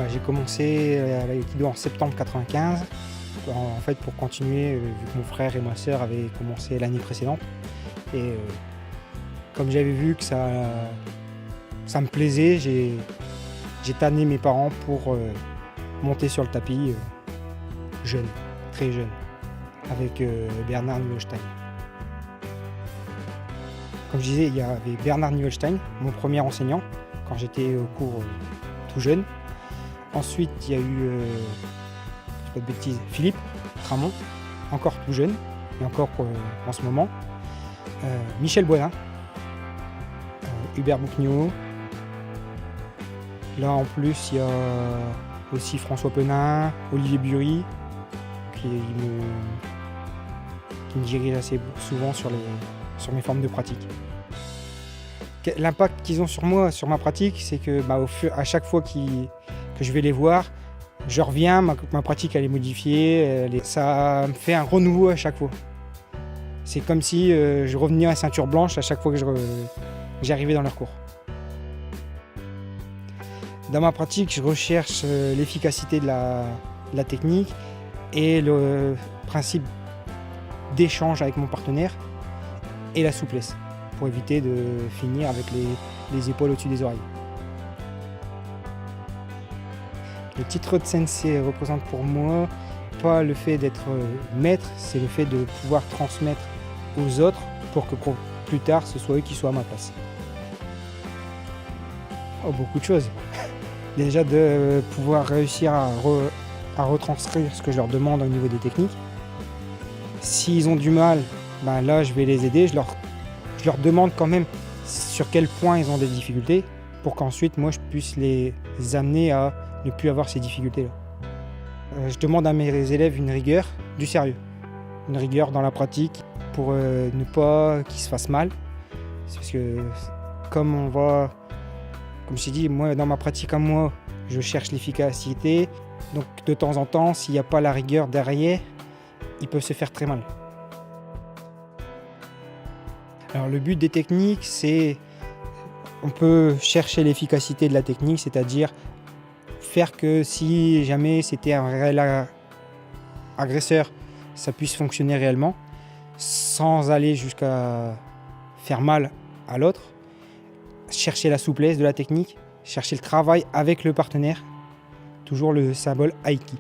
J'ai commencé l'aïkido en septembre 95, en fait pour continuer, vu que mon frère et ma sœur avaient commencé l'année précédente. Et comme j'avais vu que ça me plaisait, j'ai tanné mes parents pour monter sur le tapis jeune, très jeune, avec Bernard Niewolstein. Comme je disais, il y avait Bernard Niewolstein, mon premier enseignant, quand j'étais au cours tout jeune. Ensuite, il y a eu, pas de bêtises, Philippe Tramont, encore tout jeune, et encore en ce moment. Michel Boisdin, Hubert Bouquignot. Là, en plus, il y a aussi François Penin, Olivier Bury, qui me dirige assez souvent sur mes formes de pratique. L'impact qu'ils ont sur moi, sur ma pratique, c'est que à chaque fois que je vais les voir, je reviens, ma pratique elle est modifiée, ça me fait un renouveau à chaque fois. C'est comme si je revenais à ceinture blanche à chaque fois que j'arrivais dans leur cours. Dans ma pratique, je recherche l'efficacité de la technique et le principe d'échange avec mon partenaire et la souplesse, pour éviter de finir avec les épaules au-dessus des oreilles. Le titre de sensei représente pour moi pas le fait d'être maître, c'est le fait de pouvoir transmettre aux autres pour que plus tard ce soit eux qui soient à ma place. Oh, beaucoup de choses. Déjà de pouvoir réussir à retranscrire ce que je leur demande au niveau des techniques. S'ils ont du mal, là je vais les aider, je leur demande quand même sur quel point ils ont des difficultés pour qu'ensuite moi je puisse les amener à ne plus avoir ces difficultés-là. Je demande à mes élèves une rigueur, du sérieux. Une rigueur dans la pratique pour ne pas qu'ils se fassent mal. C'est parce que comme je t'ai dit, moi dans ma pratique à moi, je cherche l'efficacité. Donc de temps en temps, s'il n'y a pas la rigueur derrière, ils peuvent se faire très mal. Alors le but des techniques, c'est on peut chercher l'efficacité de la technique, c'est-à-dire faire que si jamais c'était un réel agresseur, ça puisse fonctionner réellement, sans aller jusqu'à faire mal à l'autre. Chercher la souplesse de la technique, chercher le travail avec le partenaire, toujours le symbole Aiki.